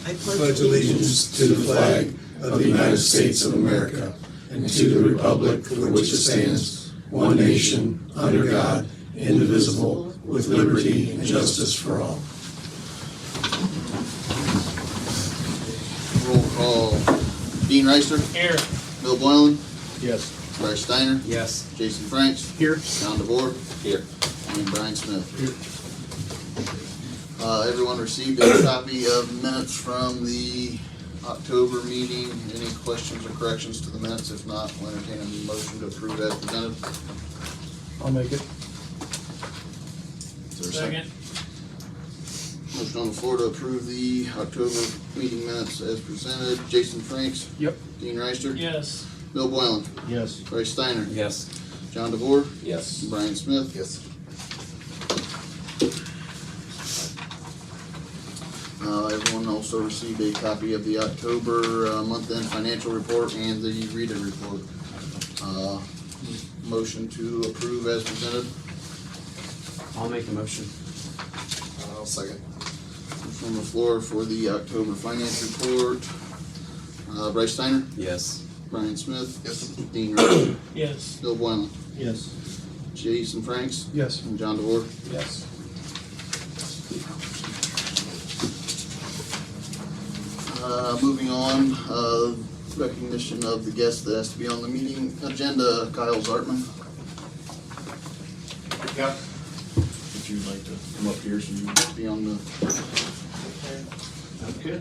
I pledge allegiance to the flag of the United States of America and to the republic for which it stands, one nation, under God, indivisible, with liberty and justice for all. Roll call. Dean Reister. Here. Bill Boylan. Yes. Bryce Steiner. Yes. Jason Franks. Here. John DeVore. Here. And Brian Smith. Here. Everyone received a copy of minutes from the October meeting. Any questions or corrections to the minutes? If not, we'll entertain a motion to approve as presented. I'll make it. Is there a second? Motion on the floor to approve the October meeting minutes as presented. Jason Franks. Yep. Dean Reister. Yes. Bill Boylan. Yes. Bryce Steiner. Yes. John DeVore. Yes. Brian Smith. Yes. Everyone also received a copy of the October month-end financial report and the RITA report. Motion to approve as presented. I'll make the motion. I'll second. From the floor for the October finance report. Bryce Steiner. Yes. Brian Smith. Yes. Dean Reister. Yes. Bill Boylan. Yes. Jason Franks. Yes. And John DeVore. Yes. Moving on, recognition of the guest that has to be on the meeting agenda, Kyle Zartman. Yep. Would you like to come up here so you can Be on the, Okay.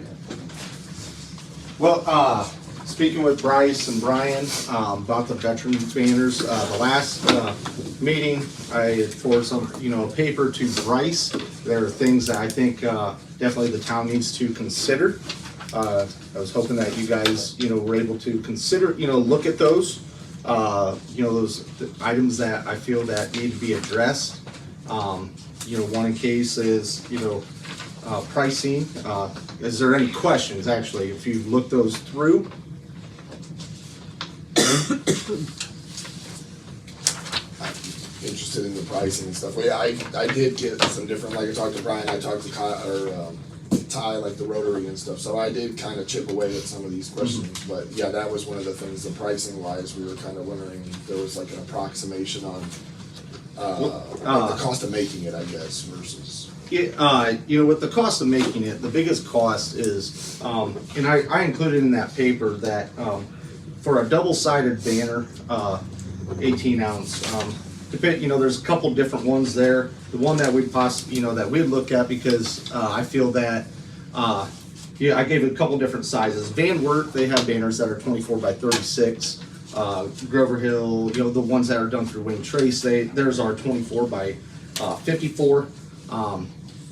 Well, speaking with Bryce and Brian about the veteran banners, the last meeting, I forwarded some, paper to Bryce. There are things that I think definitely the town needs to consider. I was hoping that you guys, were able to consider, look at those, those items that I feel that need to be addressed. One in case is, pricing. Is there any questions, actually, if you look those through? Interested in the pricing and stuff. Well, yeah, I did get some different, like I talked to Brian, I talked to Kyle, or Ty, like the Rotary and stuff, so I did kind of chip away at some of these questions, but yeah, that was one of the things, the pricing wise, we were kind of wondering if there was like an approximation on like the cost of making it, I guess, versus. Yeah, with the cost of making it, the biggest cost is, and I included in that paper that for a double-sided banner, 18 ounce, there's a couple different ones there. The one that we'd possibly, that we'd look at, because I feel that, I gave it a couple different sizes. Wert, they have banners that are 24 by 36. Grover Hill, the ones that are done through Wayne Trace, theirs are 24 by 54.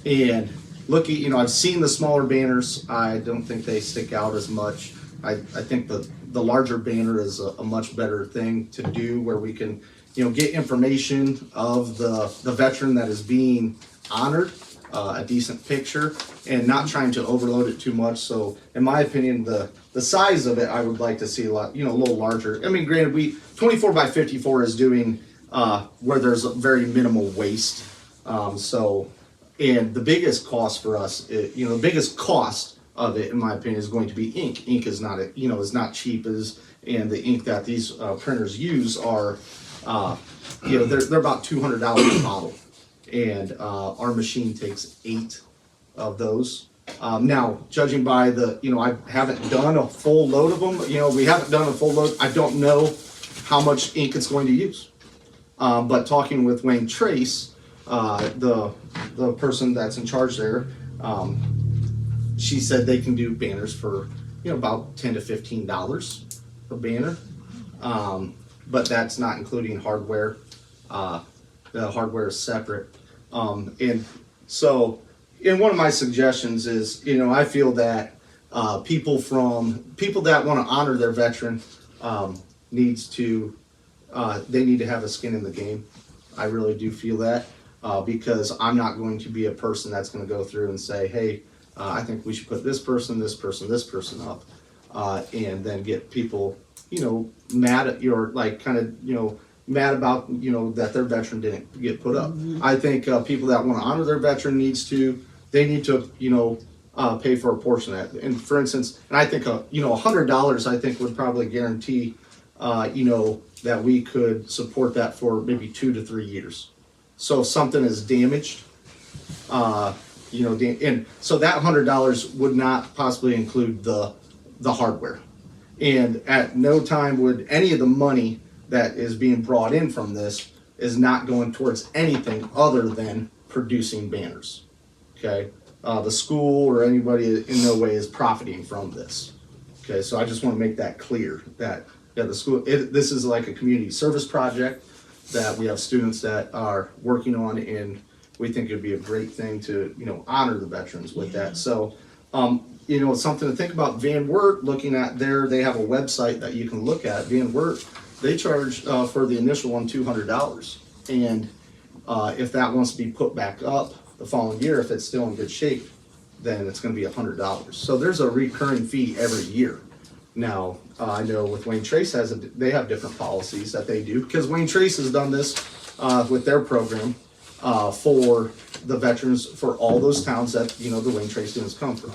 And looking, I've seen the smaller banners. I don't think they stick out as much. I think the larger banner is a much better thing to do, where we can, get information of the veteran that is being honored, a decent picture, and not trying to overload it too much. So in my opinion, the size of it, I would like to see a lot, a little larger. I mean, granted, 24 by 54 is doing where there's a very minimal waste. And the biggest cost for us, the biggest cost of it, in my opinion, is going to be ink. Ink is not, is not cheap, and the ink that these printers use are, they're about $200 a bottle, and our machine takes 8 of those. Now, judging by I haven't done a full load of them. We haven't done a full load. I don't know how much ink it's going to use. But talking with Wayne Trace, the person that's in charge there, she said they can do banners for about $10 to $15 a banner, but that's not including hardware. The hardware is separate, and so. And one of my suggestions is, I feel that people that want to honor their veteran they need to have a skin in the game. I really do feel that, because I'm not going to be a person that's going to go through and say, hey, I think we should put this person up, and then get people, mad at your, mad about, that their veteran didn't get put up. I think people that want to honor their veteran they need to, pay for a portion of that. And for instance, and I think, $100 I think would probably guarantee, that we could support that for maybe 2 to 3 years. So if something is damaged, and so that $100 would not possibly include the hardware. And at no time would any of the money that is being brought in from this is not going towards anything other than producing banners. Okay, the school or anybody in no way is profiting from this. Okay, so I just want to make that clear that the school, this is like a community service project that we have students that are working on, and we think it'd be a great thing to honor the veterans with that. So something to think about. Van Wert, looking at they have a website that you can look at. Van Wert, they charge for the initial one $200, and if that wants to be put back up the following year, if it's still in good shape, then it's going to be $100. So there's a recurring fee every year. Now I know with Wayne Trace they have different policies that they do, because Wayne Trace has done this with their program for the veterans for all those towns that the Wayne Trace students come from.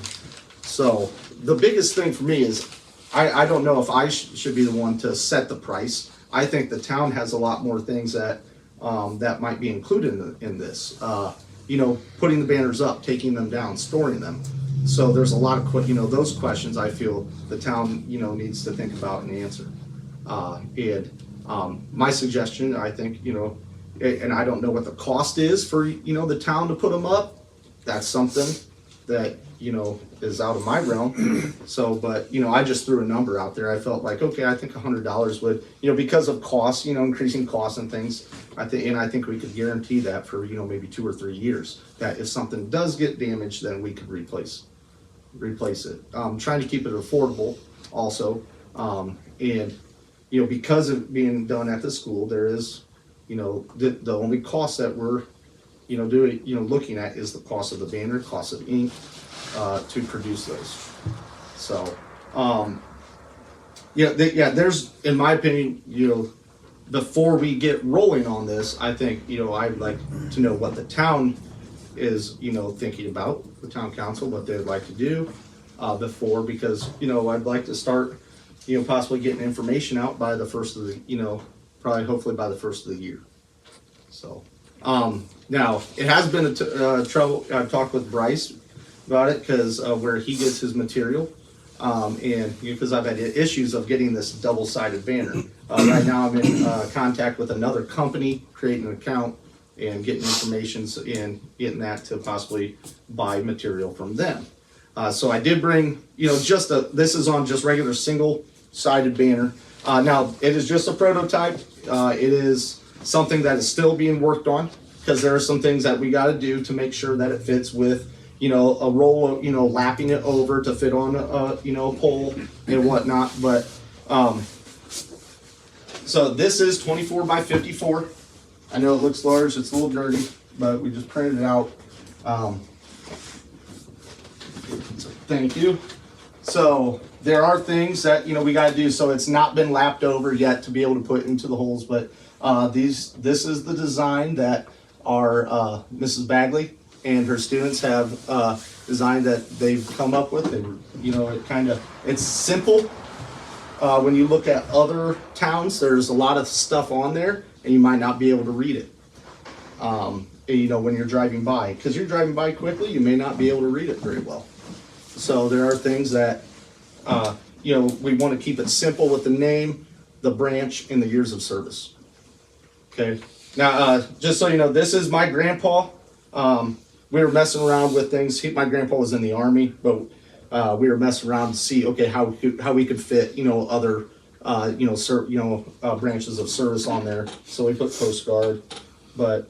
So the biggest thing for me is I don't know if I should be the one to set the price. I think the town has a lot more things that that might be included in this. Putting the banners up, taking them down, storing them. So there's a lot of those questions I feel the town needs to think about and answer. My suggestion, I think, and I don't know what the cost is for the town to put them up. That's something that is out of my realm. So, but I just threw a number out there. I felt like, okay, I think $100 would, because of costs, increasing costs and things. I think we could guarantee that for maybe 2 or 3 years. That if something does get damaged, then we could replace it. Trying to keep it affordable also, and because of being done at the school, there is the only cost that we're looking at is the cost of the banner, cost of ink to produce those. So there's, in my opinion, before we get rolling on this, I think I'd like to know what the town is thinking about, the town council, what they'd like to do before, because I'd like to start possibly getting information out by the first of the probably hopefully by the first of the year. So now it has been a trouble. I've talked with Bryce about it, because where he gets his material, and because I've had issues of getting this double-sided banner. Right now I'm in contact with another company, creating an account and getting information and getting that to possibly buy material from them. So I did bring, this is on just regular single-sided banner. Now it is just a prototype. It is something that is still being worked on, because there are some things that we got to do to make sure that it fits with a roll of, lapping it over to fit on a pole and whatnot. But so this is 24 by 54. I know it looks large, it's a little dirty, but we just printed it out. So thank you. So there are things that we got to do. So it's not been lapped over yet to be able to put into the holes, but this is the design that our Mrs. Bagley and her students have designed, that they've come up with. And it's simple. When you look at other towns, there's a lot of stuff on there and you might not be able to read it when you're driving by, because you're driving by quickly, you may not be able to read it very well. So there are things that we want to keep it simple with the name, the branch, and the years of service. Okay, now just so you know, this is my grandpa. We were messing around with things. My grandpa was in the Army, but we were messing around to see, okay, how we could fit other branches of service on there. So we put Coast Guard, but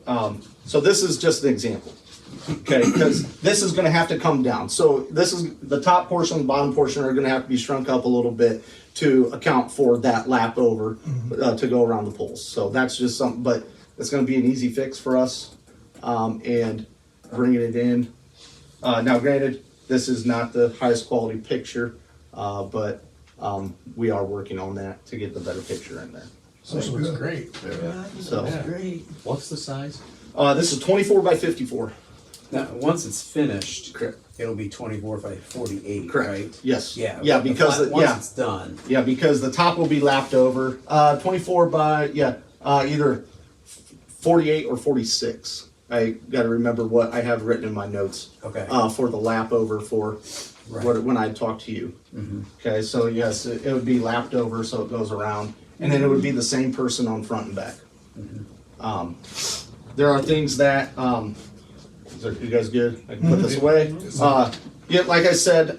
so this is just an example. Okay, because this is going to have to come down. So this is the top portion, the bottom portion are going to have to be shrunk up a little bit to account for that lap over to go around the poles. So that's just something, but it's going to be an easy fix for us, and bringing it in. Now, granted, this is not the highest quality picture, but we are working on that to get the better picture in there. So it looks great. So Great. What's the size? this is 24 by 54. Now, once it's finished, Correct. it'll be 24 by 48, Correct. right? Yes. Yeah. Yeah, but the because flat- the- once yeah. it's done, Yeah, because the top will be lapped over, 24 by, either 48 or 46. I gotta remember what I have written in my notes. Okay. For the lap over for Right. when I talk to you. Okay, so yes, it would be lapped over so it goes around, and then it would be the same person on front and back. There are things that, you guys good? I can put this away? Yeah, like I said,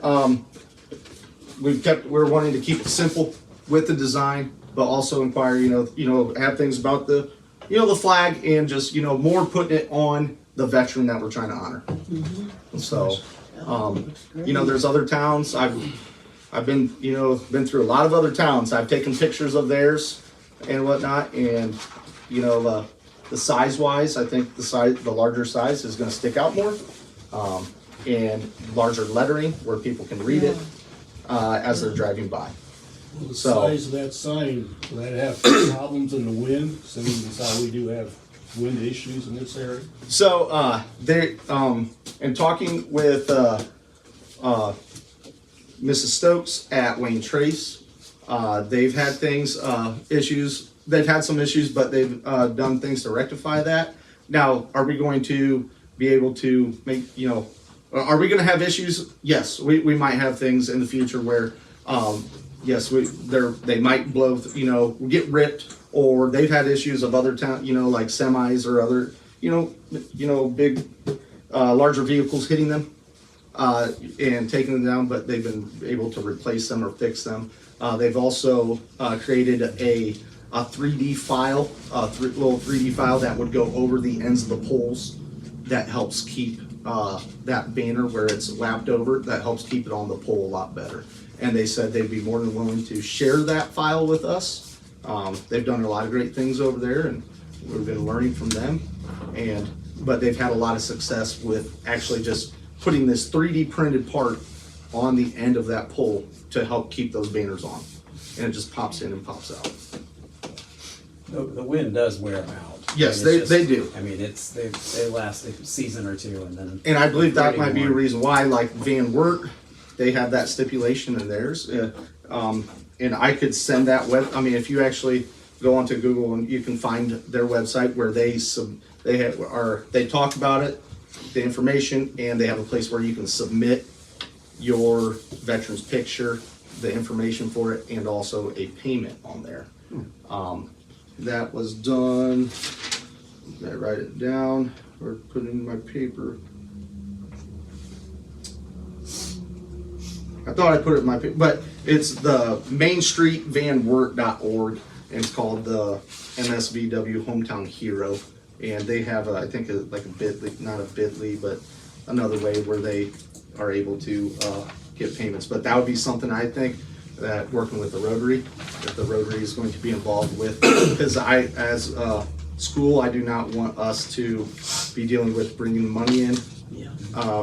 we're wanting to keep it simple with the design, but also inquire, have things about the flag and just, more putting it on the veteran that we're trying to honor. So, there's other towns, I've been through a lot of other towns. I've taken pictures of theirs and whatnot, and, the size wise, I think the larger size is gonna stick out more. And larger lettering where people can read it, as they're driving by. Well, the So- size of that sign, will that have problems in the wind, seeing as how we do have wind issues in this area? So, in talking with, Mrs. Stokes at Wayne Trace, they've had issues, they've had some issues, but they've, done things to rectify that. Now, are we going to be able to make, are we gonna have issues? Yes, we might have things in the future where, yes, they might blow, get ripped, or they've had issues of other town, like semis or other, big, larger vehicles hitting them, and taking them down, but they've been able to replace them or fix them. They've also, created a 3D file, little 3D file that would go over the ends of the poles that helps keep, that banner where it's lapped over, that helps keep it on the pole a lot better. And they said they'd be more than willing to share that file with us. They've done a lot of great things over there, and we've been learning from them. But they've had a lot of success with actually just putting this 3D printed part on the end of that pole to help keep those banners on. And it just pops in and pops out. the wind does wear them out. Yes, I mean, it's they do. I mean, they last a season or two, and then. And I believe that Pretty might be a warm. reason why, like Van Wert, they have that stipulation in theirs. And I could send that if you actually go onto Google and you can find their website where they talk about it, the information, and they have a place where you can submit your veteran's picture, the information for it, and also a payment on there. That was done, I write it down or put it in my paper. I thought I put it in my paper, but it's the mainstreetvanwert.org, and it's called the MSVW Hometown Hero. And they have, I think, like a bit.ly, not a bit.ly, but another way where they are able to get payments. But that would be something I think that working with the Rotary, that the Rotary is going to be involved with. Because as a school, I do not want us to be dealing with bringing the money in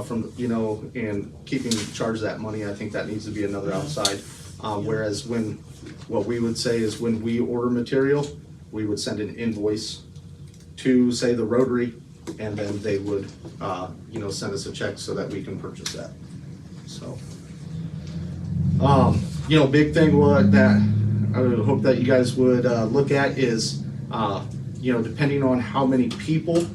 from, and keeping charge of that money. I think that needs to be another outside. Whereas what we would say is when we order material, we would send an invoice to, say, the Rotary, and then they would, send us a check so that we can purchase that. So, big thing that I would hope that you guys would look at is, depending on how many people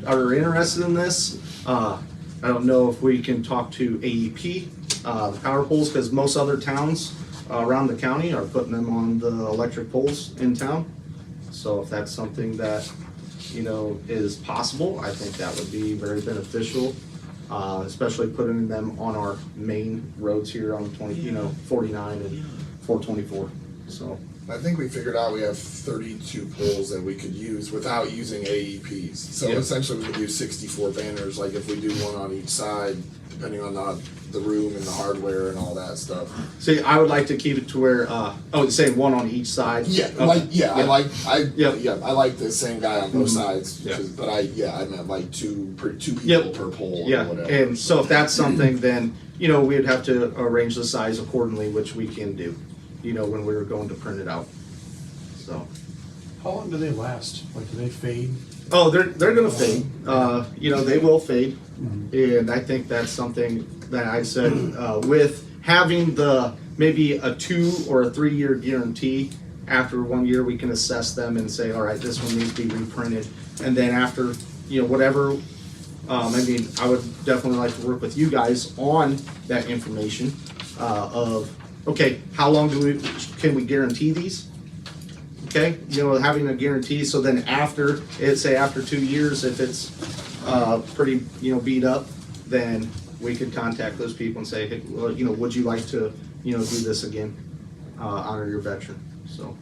are interested in this, I don't know if we can talk to AEP, the power poles, because most other towns around the county are putting them on the electric poles in town. So if that's something that is possible, I think that would be very beneficial, especially putting them on our main roads here on 49 and 424. So I think we figured out we have 32 poles that we could use without using AEPs. So Yeah. essentially we could use 64 banners, like if we do one on each side, depending on the room and the hardware and all that stuff. see, I would like to keep it to where, say one on each side. Yeah, Okay. I like Yep. the same guy on both sides. Yeah. But I meant like two people Yep. per pole or Yeah, whatever. and so if that's something, then, we'd have to arrange the size accordingly, which we can do, when we were going to print it out. So, How long do they last? Like, do they fade Oh, they're gonna fade. You know, they will fade, and I think that's something that I said with having maybe a 2 or a 3 year guarantee. After 1 year, we can assess them and say, all right, this one needs to be reprinted, and then after, you know, whatever. I mean, I would definitely like to work with you guys on that information of okay, how long can we guarantee these? Okay, you know, having a guarantee, so then after, say after 2 years, if it's pretty, you know, beat up, then we could contact those people and say, hey, well, you know, would you like to, you know, do this again, honor your veteran, so.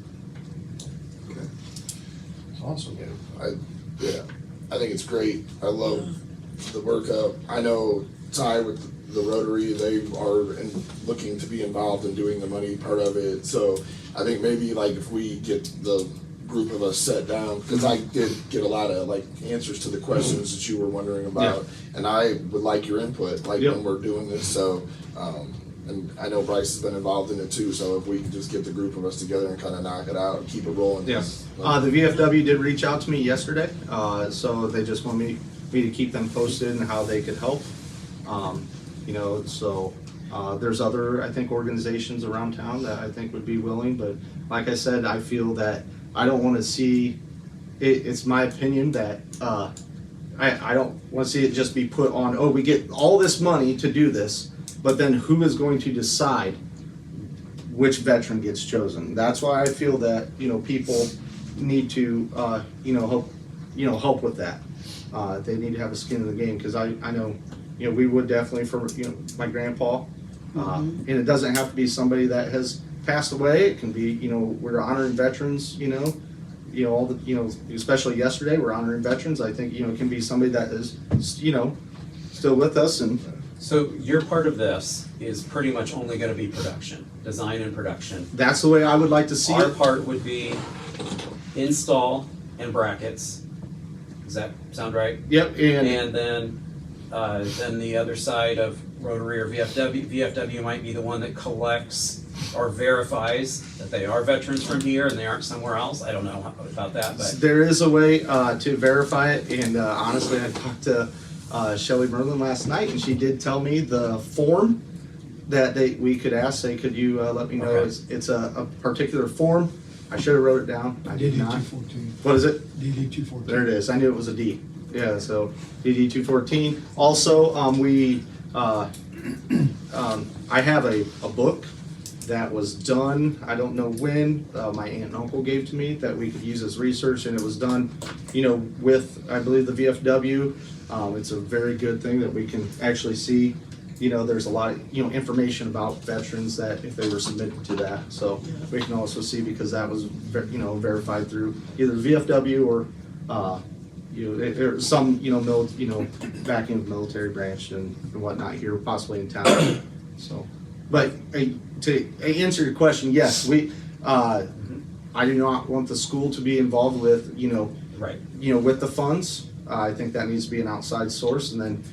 Awesome. I think it's great. I love the workup. I know Ty with the Rotary, they are looking to be involved in doing the money part of it. So I think maybe like if we get the group of us set down, because I did get a lot of like answers to the questions that you were wondering about, and I would like your input like when we're doing this. So and I know Bryce has been involved in it too, so if we can just get the group of us together and kind of knock it out and keep it rolling. Yes. The VFW did reach out to me yesterday, so they just want me to keep them posted and how they could help. You know, so there's other, I think, organizations around town that I think would be willing, but like I said, I feel that I don't want to see, it's my opinion that I don't want to see it just be put on, oh, we get all this money to do this, but then who is going to decide which veteran gets chosen? That's why I feel that, you know, people need to, help with that. They need to have a skin in the game, because I know, you know, we would definitely for, you know, my grandpa, and it doesn't have to be somebody that has passed away. It can be, you know, we're honoring veterans, all the, you know, especially yesterday, we're honoring veterans. I think, you know, it can be somebody that is, you know, still with us. And So your part of this is pretty much only gonna be production, design and production. that's the way I would like to see Our it. part would be install and brackets. Does that sound right? Yep, and And then the other side of Rotary or VFW might be the one that collects or verifies that they are veterans from here and they aren't somewhere else. I don't know about that, but there is a way to verify it. And honestly, I talked to Shelley Merlin last night, and she did tell me the form that we could ask, say, could you let me know? Okay. It's a particular form. I should have wrote it down. I did not. DD-214. What is it? DD-214. There it is. I knew it was a D. Yeah, so DD-214. Also, I have a book that was done, I don't know when, my aunt and uncle gave to me that we could use as research, and it was done, you know, with, I believe, the VFW. It's a very good thing that we can actually see, you know, there's a lot of, you know, information about veterans that if they were submitted to that. So we can also see, because that was, you know, verified through either VFW or, or some, back in the military branch and whatnot here, possibly in town. So, but to answer your question, yes, I do not want the school to be involved with, right. With the funds. I think that needs to be an outside source, and then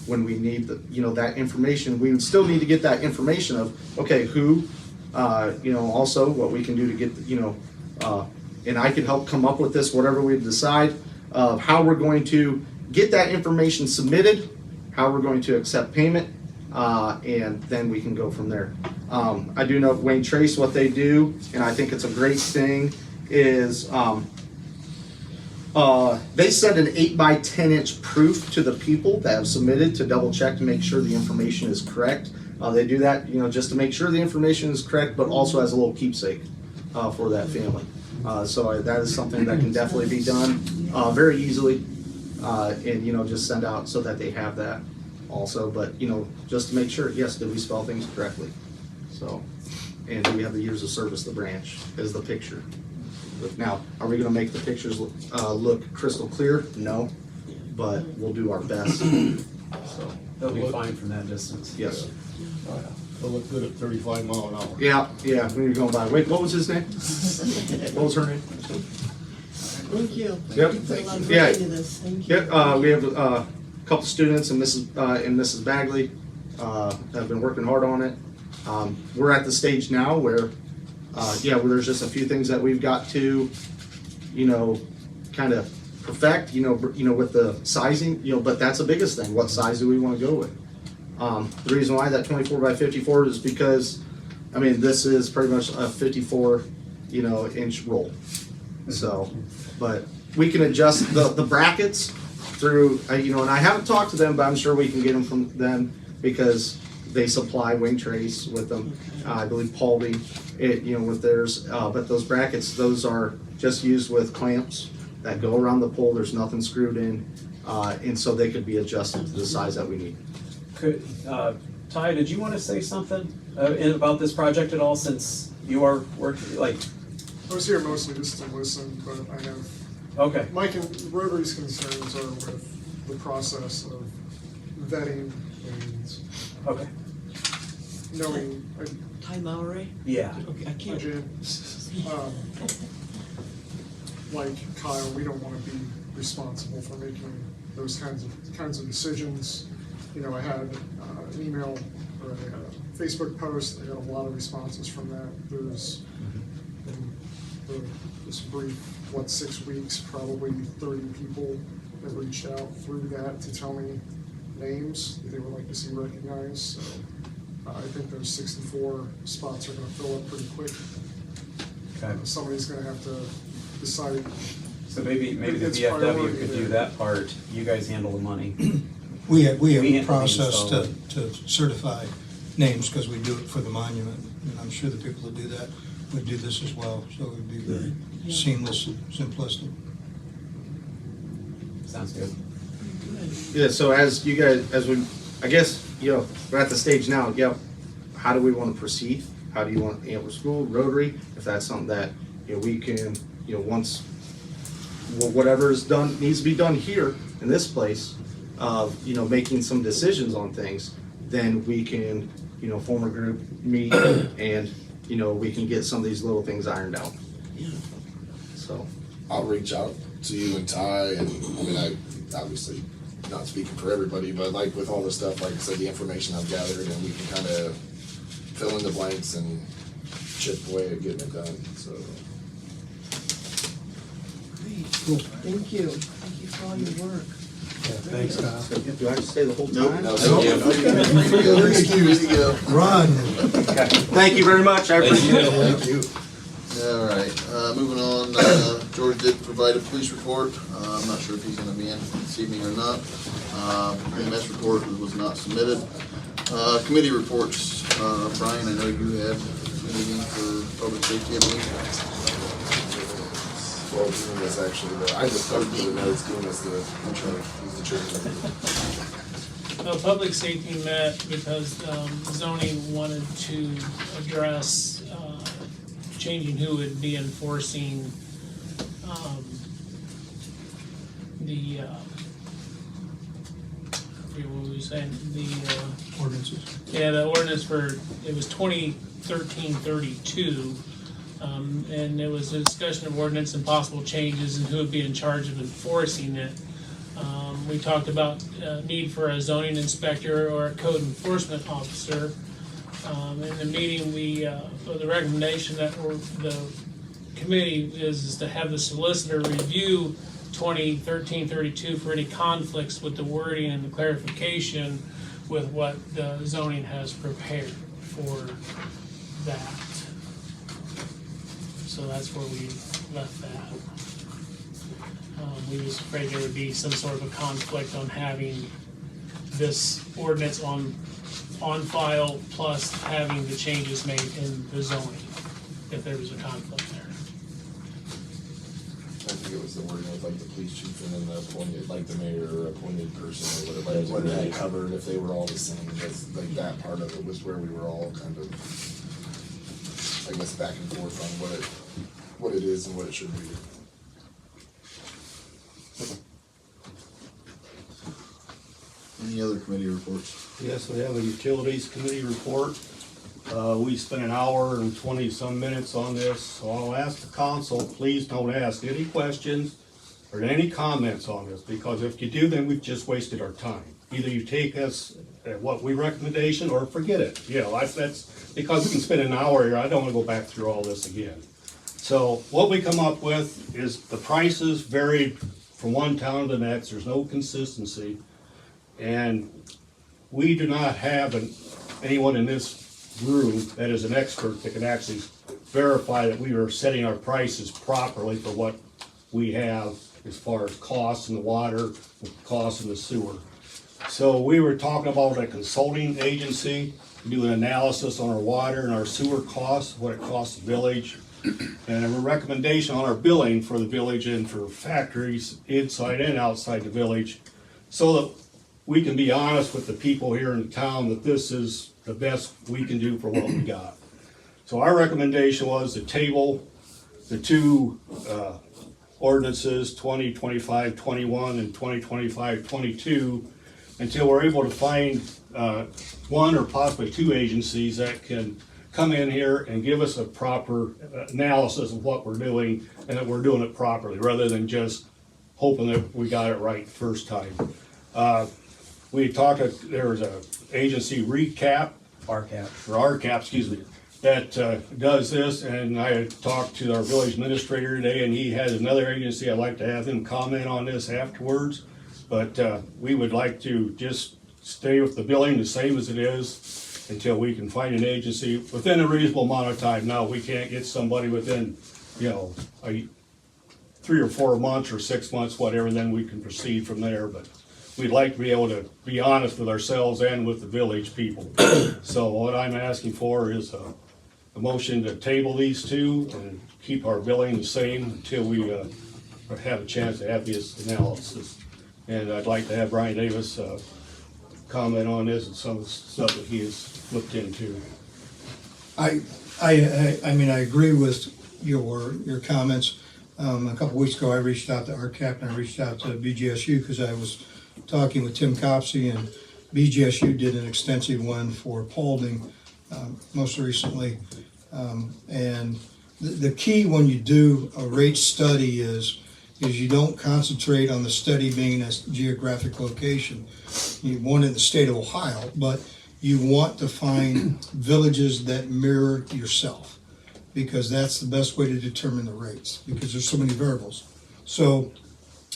when we need that information, we would still need to get that information of, okay, who, also what we can do to get, and I can help come up with this, whatever we decide, of how we're going to get that information submitted, how we're going to accept payment, and then we can go from there. I do know Wayne Trace, what they do, and I think it's a great thing, is they send an 8x10" proof to the people that have submitted to double check to make sure the information is correct. They do that, just to make sure the information is correct, but also as a little keepsake for that family. So that is something that can definitely be done very easily, and just send out so that they have that also. But just to make sure, yes, did we spell things correctly? So, and do we have the years of service? The branch is the picture. Now, are we going to make the pictures look crystal clear? No, but we'll do our best. So, They'll be fine from that distance. yes. They'll look good at 35 mile an hour. Yeah, when you're going by. Wait, what was his name? What was her name? Thank you. Yep. You put a lot of Yeah. work into this. Thank you. Yep, we have a couple students and Mrs. Bagley have been working hard on it. We're at the stage now where, where there's just a few things that we've got to, kind of perfect, with the sizing, but that's the biggest thing. What size do we want to go with? The reason why that 24 by 54 is because, this is pretty much a 54, inch roll. So, but we can adjust the brackets through, and I haven't talked to them, but I'm sure we can get them from them because they supply wing trays with them. I believe Paulding, with theirs, but those brackets, those are just used with clamps that go around the pole. There's nothing screwed in, and so they could be adjusted to the size that we need. Could, Ty, did you want to say something about this project at all, since you are working, like, I was here mostly just to listen, but I have, okay, Rotary's concerns are with the process of vetting and okay, knowing, Ty Lowry? yeah, Okay, I can't. again, like Kyle, we don't want to be responsible for making those kinds of decisions. I had an email or a Facebook post. I got a lot of responses from that. There's in this brief, 6 weeks, probably 30 people have reached out through that to tell me names that they would like to see recognized. So I think those 64 spots are going to fill up pretty quick. okay. Somebody's going to have to decide. So maybe the It's VFW priority could do there. that part, you guys handle the money. We have We a handle the process to, install. to certify names because we do it for the monument. And I'm sure the people that do that would do this as well. So it would be very seamless and simplistic. Sounds good. Yeah, so as you guys, I guess, we're at the stage now, how do we want to proceed? How do you want Antwerp School, Rotary, if that's something that, we can, once, whatever is done, needs to be done here in this place, making some decisions on things, then we can, form a group, meet, and, we can get some of these little things ironed out. Yeah. So, I'll reach out to you and Ty, and I obviously not speaking for everybody, but like with all the stuff, like I said, the information I've gathered, and we can kind of fill in the blanks and chip away at getting it done. So Great. Thank you. Thank you for all your work. Thanks, Kyle. do I have to stay the whole time? No, thank you. There you go. Run. Thank you very much, I appreciate it. thank you. All right, moving on, George did provide a police report. I'm not sure if he's gonna be in this evening or not. EMS report was not submitted. Committee reports, Brian, I know you had a meeting for public safety, I believe. Well, Dean was actually I just covered the notes. Dean was the intro. He's the chairman. Public safety met because zoning wanted to address changing who would be enforcing what were we saying, Ordinances. the ordinance for, it was 2013-32, and there was a discussion of ordinance and possible changes and who would be in charge of enforcing it. We talked about need for a zoning inspector or a code enforcement officer. In the meeting, the recommendation that the committee is to have the solicitor review 2013-32 for any conflicts with the wording and the clarification with what the zoning has prepared for that. So that's where we left that. We was afraid there would be some sort of a conflict on having this ordinance on file plus having the changes made in the zoning, if there was a conflict there. I think it was the wording of like the police chief and then the appointed, like the mayor or appointed person or whatever, like what they had covered, if they were all the same. That's like that part of it was where we were all kind of, I guess, back and forth on what it is and what it should be. Any other committee reports? Yes, we have a utilities committee report. We spent an hour and 20-some minutes on this, so I'll ask the council, please don't ask any questions or any comments on this, because if you do, then we've just wasted our time. Either you take us at what we recommendation or forget it. That's because we can spend an hour here. I don't want to go back through all this again. So what we come up with is the prices vary from one town to the next. There's no consistency. And we do not have anyone in this room that is an expert that can actually verify that we are setting our prices properly for what we have as far as costs in the water, costs in the sewer. So we were talking about a consulting agency, do an analysis on our water and our sewer costs, what it costs the village, and a recommendation on our billing for the village and for factories inside and outside the village, so that we can be honest with the people here in town that this is the best we can do for what we got. So our recommendation was to table the two ordinances, 2025-21 and 2025-22, until we're able to find one or possibly two agencies that can come in here and give us a proper analysis of what we're doing and that we're doing it properly, rather than just hoping that we got it right the first time. We talked, there was a agency RCAP, that does this, and I had talked to our village administrator today, and he has another agency. I'd like to have him comment on this afterwards, but we would like to just stay with the billing the same as it is until we can find an agency within a reasonable amount of time. Now, we can't get somebody within, 3 or 4 months or 6 months, whatever, then we can proceed from there, but we'd like to be able to be honest with ourselves and with the village people. So what I'm asking for is a motion to table these two and keep our billing the same until we have a chance to have this analysis. And I'd like to have Brian Davis comment on this and some of the stuff that he has looked into. I mean, I agree with your comments. A couple weeks ago, I reached out to RCAP and I reached out to BGSU because I was talking with Tim Copsey, and BGSU did an extensive one for Paulding most recently. And the key when you do a rate study is you don't concentrate on the study being a geographic location. You want it in the state of Ohio, but you want to find villages that mirror yourself, because that's the best way to determine the rates, because there's so many variables. So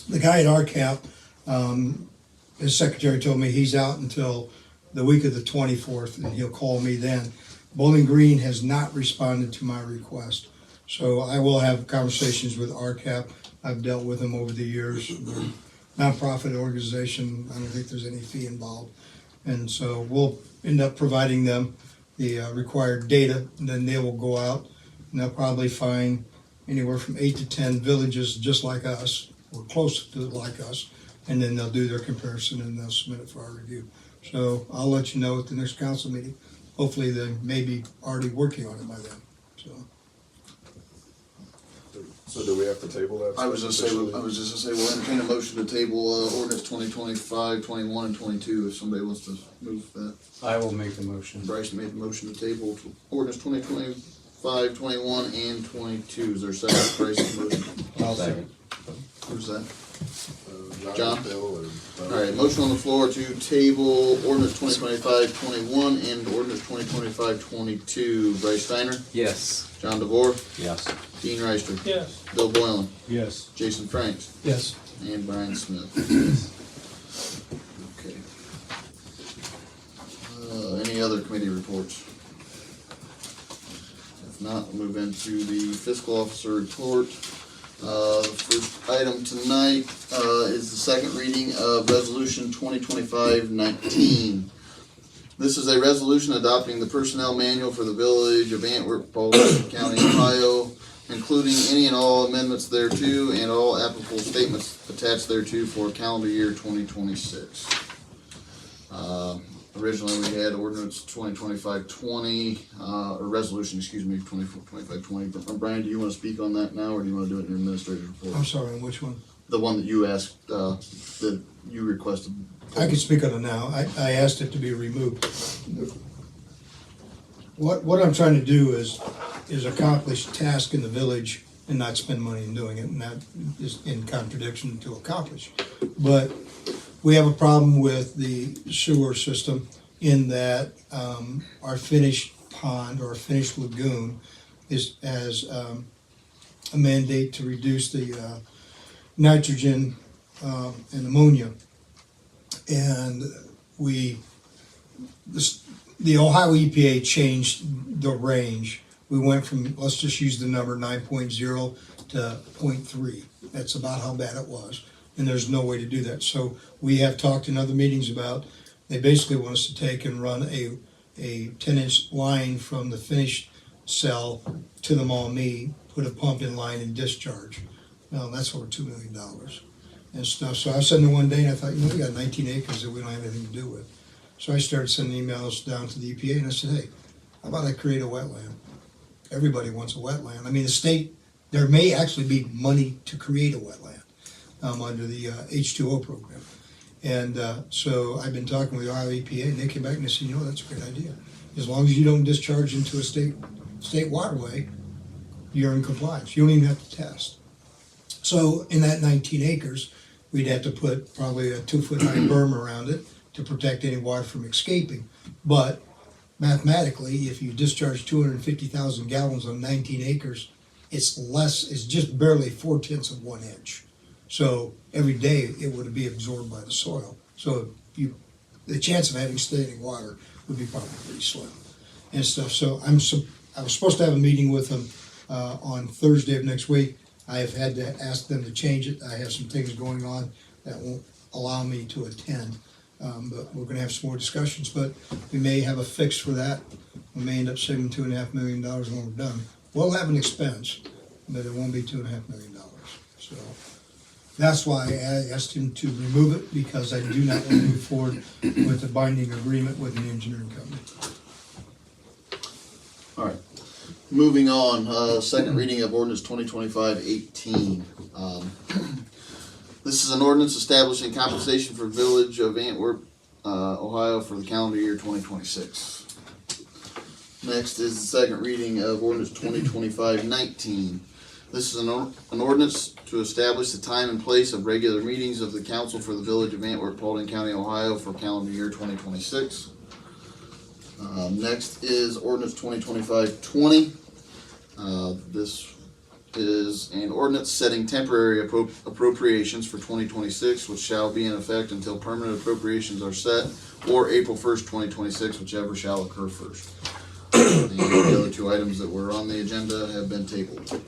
the guy at RCAP, his secretary told me he's out until the week of the 24th, and he'll call me then. Bowling Green has not responded to my request, so I will have conversations with RCAP. I've dealt with them over the years. They're a nonprofit organization. I don't think there's any fee involved, and so we'll end up providing them the required data, and then they will go out and they'll probably find anywhere from 8 to 10 villages just like us, or close to like us, and then they'll do their comparison and they'll submit it for our review. So I'll let you know at the next council meeting. Hopefully they may be already working on it by then. So do we have to table that? I was just gonna say, we'll entertain a motion to table ordinance 2025, 21, and 22, if somebody wants to move that. I will make the motion. Bryce made the motion to table to ordinance 2025, 21, and 22. Is there a second? Bryce's motion. I'll second. Who's that? John? All right, motion on the floor to table ordinance 2025, 21 and ordinance 2025, 22. Bryce Steiner, Yes. John DeVore, Yes. Dean Reister, Yes. Bill Boylan, Yes. Jason Franks, Yes. and Brian Smith. Okay. Any other committee reports? If not, we'll move into the fiscal officer report. The first item tonight is the second reading of Resolution 2025-19. This is a resolution adopting the personnel manual for the Village of Antwerp, County, Ohio, including any and all amendments thereto and all applicable statements attached thereto for calendar year 2026. Originally, we had ordinance 2025-20, or resolution, 2025-20. Brian, do you want to speak on that now, or do you want to do it in your administrative report? I'm sorry, on which one? The one that you asked, that you requested. I can speak on it now. I asked it to be removed. What I'm trying to do is accomplish a task in the village and not spend money in doing it, and that is in contradiction to accomplish. But we have a problem with the sewer system in that our finished pond or finished lagoon has a mandate to reduce the nitrogen and ammonia. And the Ohio EPA changed the range. We went from, let's just use the number 9.0 to 0.3. That's about how bad it was. And there's no way to do that. So we have talked in other meetings about, they basically want us to take and run a 10-inch line from the finished cell to the Maumee, put a pump in line and discharge. Well, that's over $2 million and stuff. So I was sitting there one day and I thought, we got 19 acres that we don't have anything to do with. So I started sending emails down to the EPA and I said, hey, how about I create a wetland? Everybody wants a wetland. I mean, the state, there may actually be money to create a wetland under the H2O program. And so I've been talking with the Ohio EPA and they came back and they said, that's a great idea. As long as you don't discharge into a state waterway, you're in compliance. You don't even have to test. So in that 19 acres, we'd have to put probably a 2-foot high berm around it to protect any water from escaping. But mathematically, if you discharge 250,000 gallons on 19 acres, it's just barely 4/10 of 1 inch. So every day it would be absorbed by the soil. So the chance of having standing water would be probably pretty slim and stuff. So I was supposed to have a meeting with them on Thursday of next week. I have had to ask them to change it. I have some things going on that won't allow me to attend. But we're gonna have some more discussions, but we may have a fix for that. We may end up saving $2.5 million when we're done. We'll have an expense, but it won't be $2.5 million. So that's why I asked him to remove it, because I do not want to move forward with a binding agreement with an engineering company. All right. Moving on, second reading of ordinance 2025-18. This is an ordinance establishing compensation for Village of Antwerp, Ohio for the calendar year 2026. Next is the second reading of ordinance 2025-19. This is an ordinance to establish the time and place of regular meetings of the council for the Village of Antwerp, Paulding County, Ohio for calendar year 2026. Next is ordinance 2025-20. This is an ordinance setting temporary appropriations for 2026, which shall be in effect until permanent appropriations are set, or April 1st, 2026, whichever shall occur first. The other two items that were on the agenda have been tabled. So.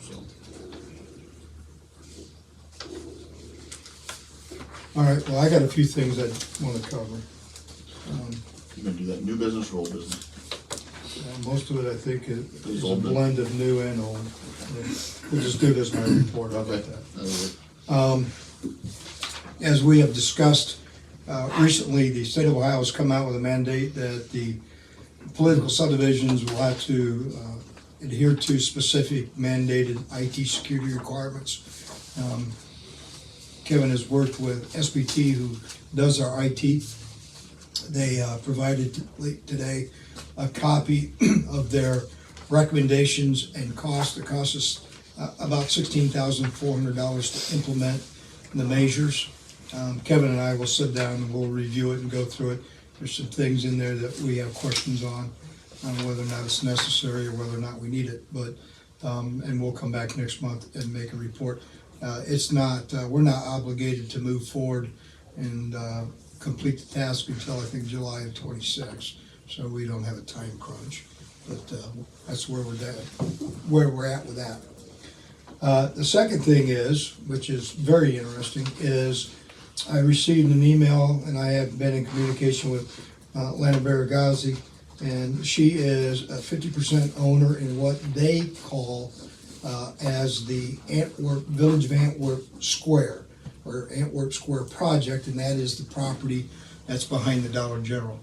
All right, well, I got a few things I want to cover. You gonna do that new business or old business? Most of it, I think, is a old business. blend of new and old. We'll just do this in my report about Okay. that. As we have discussed recently, the state of Ohio has come out with a mandate that the political subdivisions will have to adhere to specific mandated IT security requirements. Kevin has worked with SBT, who does our IT. They provided late today a copy of their recommendations and cost. It costs us about $16,400 to implement the measures. Kevin and I will sit down and we'll review it and go through it. There's some things in there that we have questions on whether or not it's necessary or whether or not we need it. But and we'll come back next month and make a report. It's not, we're not obligated to move forward and complete the task until I think July of 26. So we don't have a time crunch, but that's where we're at with that. The second thing is, which is very interesting, is I received an email and I have been in communication with Lana Beregszazi, and she is a 50% owner in what they call as the Antwerp Village of Antwerp Square, or Antwerp Square project, and that is the property that's behind the Dollar General.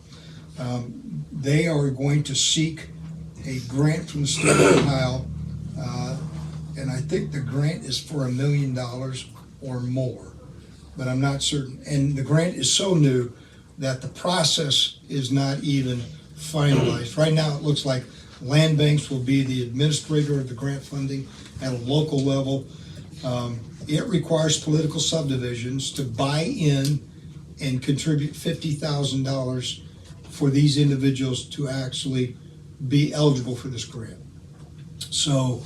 They are going to seek a grant from the state of Ohio, and I think the grant is for $1 million or more, but I'm not certain. And the grant is so new that the process is not even finalized. Right now, it looks like land banks will be the administrator of the grant funding at a local level. It requires political subdivisions to buy in and contribute $50,000 for these individuals to actually be eligible for this grant. So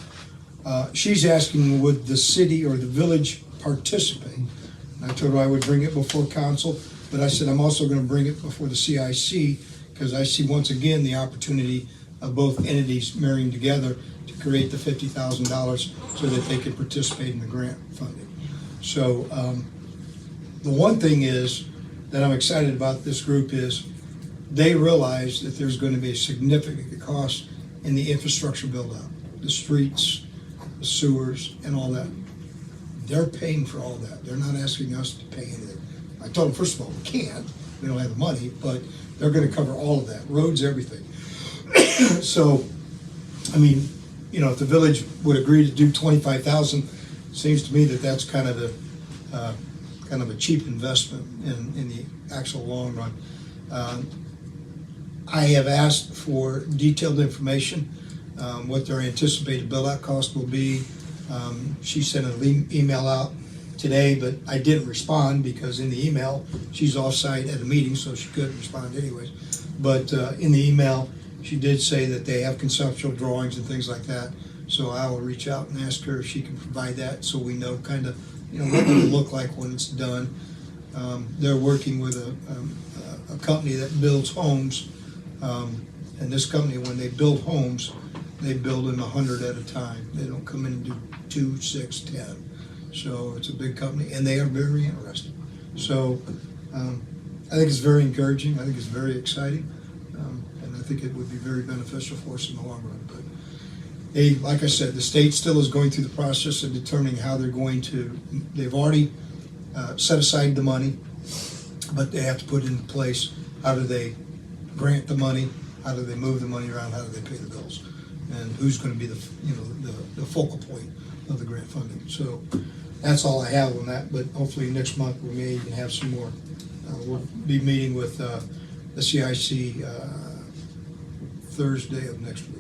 She's asking, would the city or the village participate? And I told her I would bring it before council, but I said I'm also gonna bring it before the CIC, because I see once again the opportunity of both entities marrying together to create the $50,000 so that they could participate in the grant funding. So the one thing is that I'm excited about this group is they realize that there's going to be a significant cost in the infrastructure build out, the streets, the sewers, and all that. They're paying for all that. They're not asking us to pay anything. I told them, first of all, we can't. We don't have the money, but they're going to cover all of that, roads, everything. So, I mean, you know, if the village would agree to do 25,000, seems to me that that's kind of a cheap investment in the actual long run. I have asked for detailed information, what their anticipated build-out cost will be. She sent an email out today, but I didn't respond because in the email, she's off-site at a meeting, so she couldn't respond anyways. But in the email, she did say that they have conceptual drawings and things like that. So I will reach out and ask her if she can provide that so we know kind of, you know, what it'll look like when it's done. They're working with a company that builds homes. And this company, when they build homes, they build them 100 at a time. They don't come in and do 2, 6, 10. So it's a big company, and they are very interested. So I think it's very encouraging. I think it's very exciting. And I think it would be very beneficial for us in the long run. But they, like I said, the state still is going through the process of determining how they're going to, they've already set aside the money, but they have to put into place, how do they grant the money, how do they move the money around, how do they pay the bills, and who's going to be the focal point of the grant funding. So that's all I have on that, but hopefully next month we may even have some more. We'll be meeting with the CIC Thursday of next week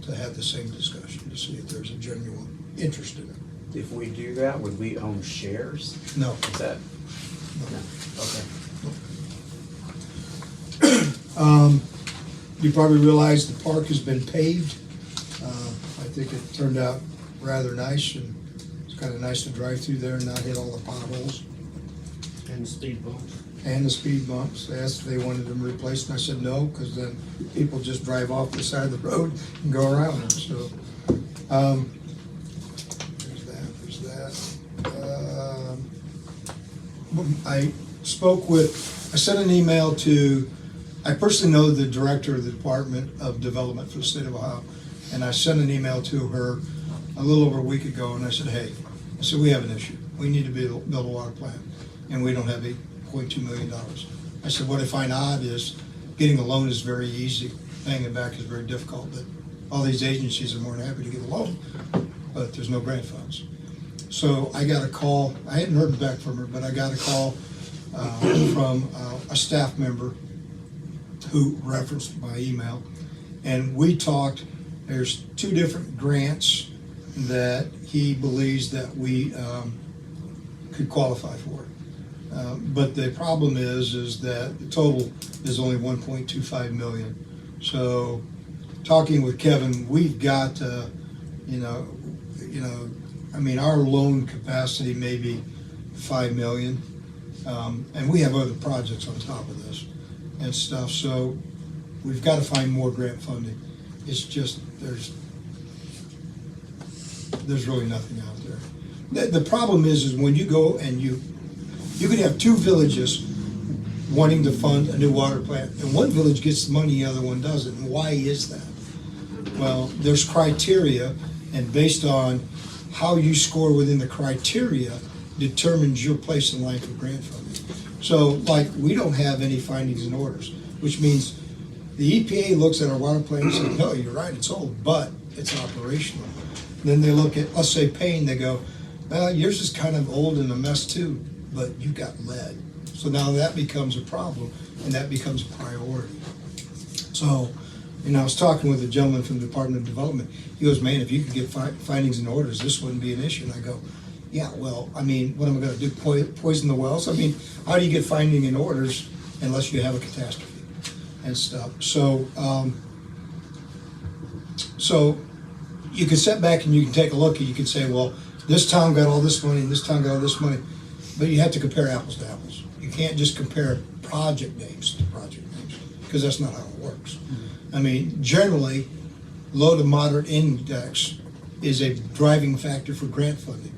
to have the same discussion to see if there's a genuine interest in it. If we do that, would we own shares? No. Is that? No. Okay. You probably realize the park has been paved. I think it turned out rather nice, and it's kind of nice to drive through there and not hit all the potholes. And speed bumps. And the speed bumps. They asked if they wanted them replaced, and I said no, because then people just drive off the side of the road and go around them. So, there's that. I sent an email to, I personally know the director of the Department of Development for the state of Ohio, and I sent an email to her a little over a week ago, and I said, hey, we have an issue. We need to build a water plant, and we don't have $8.2 million. I said, what I find odd is getting a loan is very easy, paying it back is very difficult, but all these agencies are more than happy to get a loan, but there's no grant funds. So I got a call, I hadn't heard back from her, but I got a call from a staff member who referenced my email, and we talked. There's 2 different grants that he believes that we could qualify for. But the problem is that the total is only 1.25 million. So talking with Kevin, we've got, I mean, our loan capacity may be 5 million. And we have other projects on top of this and stuff. So we've got to find more grant funding. It's just, there's really nothing out there. The problem is when you go and you could have 2 villages wanting to fund a new water plant, and one village gets the money, the other one doesn't. And why is that? Well, there's criteria, and based on how you score within the criteria determines your place in line for grant funding. So, like, we don't have any findings and orders, which means the EPA looks at our water plant and says, no, you're right, it's old, but it's operational. Then they look at, let's say, Payne, they go, well, yours is kind of old and a mess too, but you've got lead. So now that becomes a problem, and that becomes a priority. So, I was talking with a gentleman from the Department of Development. He goes, man, if you could get findings and orders, this wouldn't be an issue. And I go, yeah, well, I mean, what am I going to do, poison the wells? I mean, how do you get finding and orders unless you have a catastrophe and stuff? So, you can sit back and you can take a look and you can say, well, this town got all this money and this town got all this money, but you have to compare apples to apples. You can't just compare project names to project names, because that's not how it works. I mean, generally, low to moderate index is a driving factor for grant funding.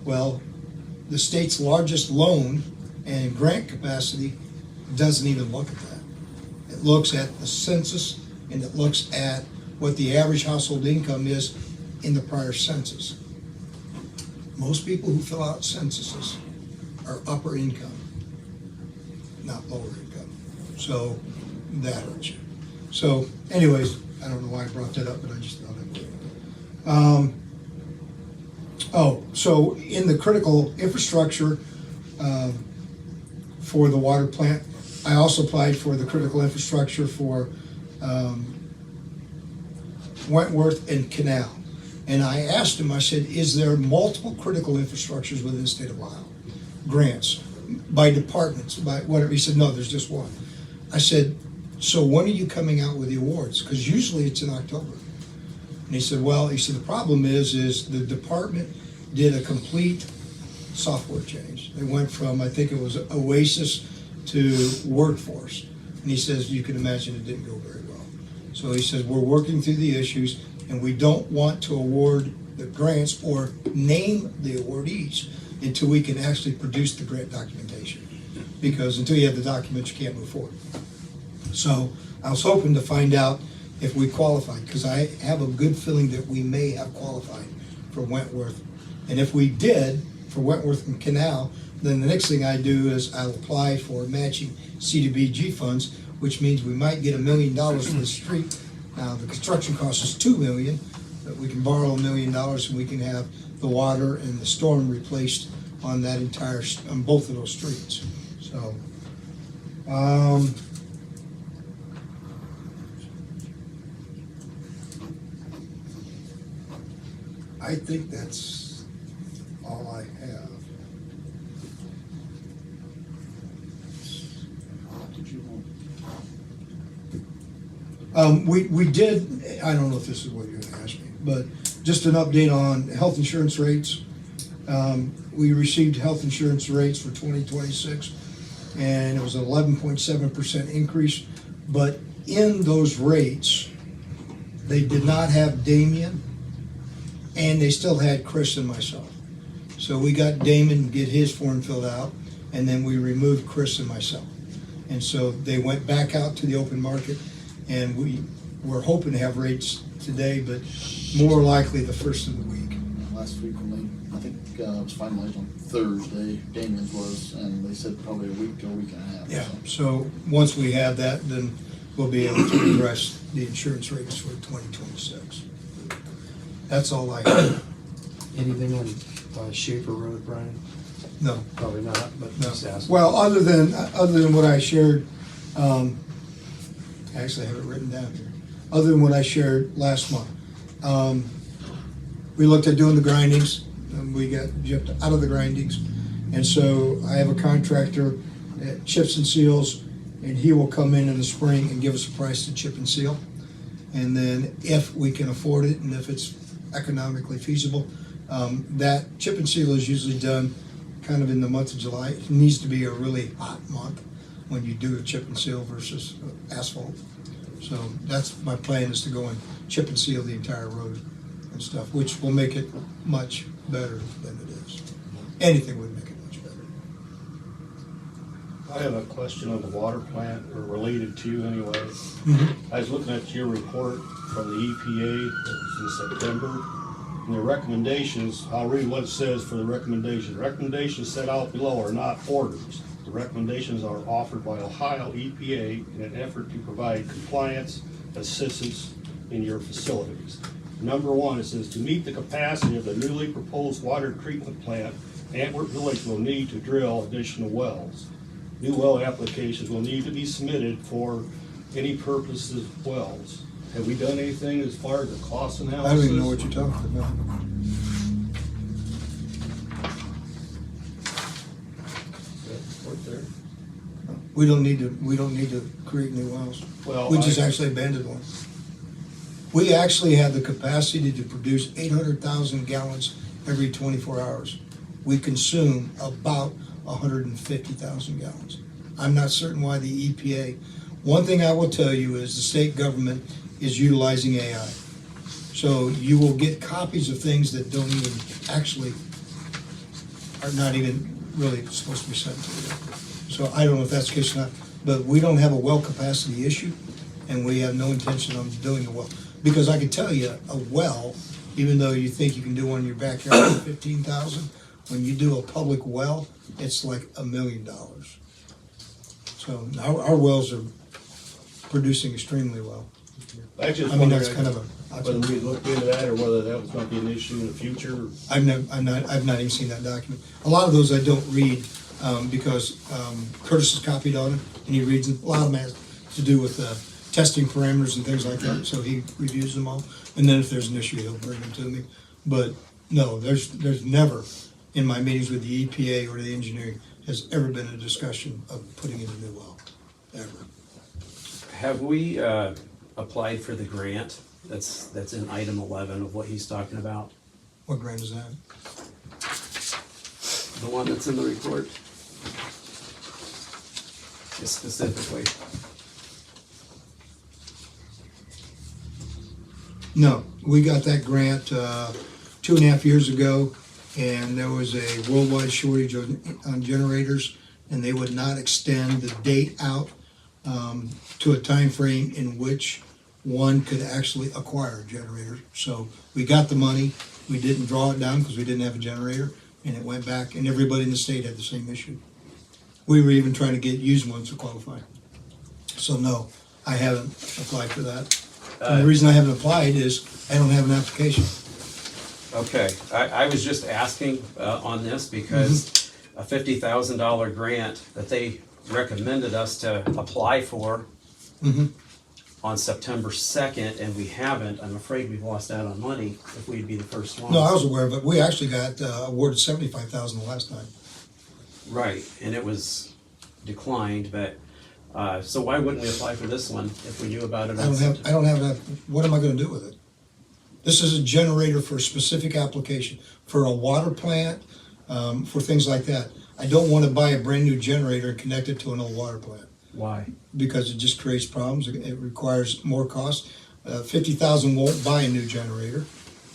Well, the state's largest loan and grant capacity doesn't even look at that. It looks at the census, and it looks at what the average household income is in the prior census. Most people who fill out censuses are upper income, not lower income. So that hurts you. So anyways, I don't know why I brought that up, but I just thought I would. So in the critical infrastructure for the water plant, I also applied for the critical infrastructure for Wentworth and Canal. And I asked him, I said, is there multiple critical infrastructures within the state of Ohio? Grants, by departments, by whatever. He said, no, there's just one. I said, so when are you coming out with the awards? Because usually it's in October. And he said, well, the problem is the department did a complete software change. They went from, I think it was Oasis to Workforce. And he says, you can imagine it didn't go very well. So he says, we're working through the issues, and we don't want to award the grants or name the awardees until we can actually produce the grant documentation. Because until you have the documents, you can't move forward. So I was hoping to find out if we qualified, because I have a good feeling that we may have qualified for Wentworth. And if we did, for Wentworth and Canal, then the next thing I do is I'll apply for matching CDBG funds, which means we might get $1 million for the street. Now, the construction cost is $2 million, but we can borrow $1 million and we can have the water and the storm replaced on that entire, on both of those streets. So, I think that's all I have. We did, I don't know if this is what you're gonna ask me, but just an update on health insurance rates. We received health insurance rates for 2026, and it was an 11.7% increase, but in those rates, they did not have Damien, and they still had Chris and myself. So we got Damon get his form filled out, and then we removed Chris and myself. And so they went back out to the open market, and we were hoping to have rates today, but more likely the first of the week. Last week when I think it was finalized on Thursday, Damien's was, and they said probably a week to a week and a half. Yeah, so once we have that, then we'll be able to address the insurance rates for 2026. That's all I have. Anything on Schaefer Road, Brian? No. Probably not, but No. just ask. Well, other than what I shared, actually I have it written down here. Other than what I shared last month, we looked at doing the grindings, and we got jumped out of the grindings, and so I have a contractor that chips and seals, and he will come in the spring and give us a price to chip and seal, and then if we can afford it and if it's economically feasible, that chip and seal is usually done kind of in the month of July. It needs to be a really hot month when you do a chip and seal versus asphalt. So that's my plan, is to go and chip and seal the entire road and stuff, which will make it much better than it is. Anything would make it much better. I have a question on the water plant, or related to anyway. I was looking at your report from the EPA in September, and the recommendations, I'll read what it says for the recommendations. Recommendations set out below are not orders. The recommendations are offered by Ohio EPA in an effort to provide compliance assistance in your facilities. Number one, it says, to meet the capacity of the newly proposed water treatment plant, Antwerp Village will need to drill additional wells. New well applications will need to be submitted for any purposes wells. Have we done anything as far as the cost analysis? I don't even know what you're talking about. Right there. We don't need to create new wells. Well, We just actually abandoned one. We actually have the capacity to produce 800,000 gallons every 24 hours. We consume about 150,000 gallons. I'm not certain why the EPA. One thing I will tell you is the state government is utilizing AI. So you will get copies of things that don't even actually, are not even really supposed to be sent to you. So I don't know if that's the case or not, but we don't have a well capacity issue, and we have no intention on doing a well. Because I can tell you, a well, even though you think you can do one in your backyard for 15,000, when you do a public well, it's like $1 million. So our wells are producing extremely well. I just I mean, wondered that's kind of a. whether we looked into that or whether that was gonna be an issue in the future. I've not even seen that document. A lot of those I don't read, because Curtis is copied on it, and he reads them. A lot of them has to do with testing parameters and things like that, so he reviews them all. And then if there's an issue, he'll bring them to me. But no, there's never, in my meetings with the EPA or the engineering, has ever been a discussion of putting in a new well, ever. Have we applied for the grant that's in item 11 of what he's talking about? What grant is that? The one that's in the report? Just specifically. No, we got that grant 2.5 years ago, and there was a worldwide shortage on generators, and they would not extend the date out to a time frame in which one could actually acquire a generator. So we got the money, we didn't draw it down because we didn't have a generator, and it went back, and everybody in the state had the same issue. We were even trying to get used ones to qualify. So no, I haven't applied for that. And the reason I haven't applied is I don't have an application. Okay, I was just asking on this because a $50,000 grant that they recommended us to apply for on September 2nd, and we haven't. I'm afraid we've lost out on money if we'd be the first one. No, I was aware of it. We actually got awarded $75,000 the last time. Right, and it was declined, but, so why wouldn't we apply for this one if we knew about it? I don't have that. What am I gonna do with it? This is a generator for a specific application, for a water plant, for things like that. I don't wanna buy a brand new generator and connect it to an old water plant, Why? because it just creates problems. It requires more cost. 50,000 won't buy a new generator,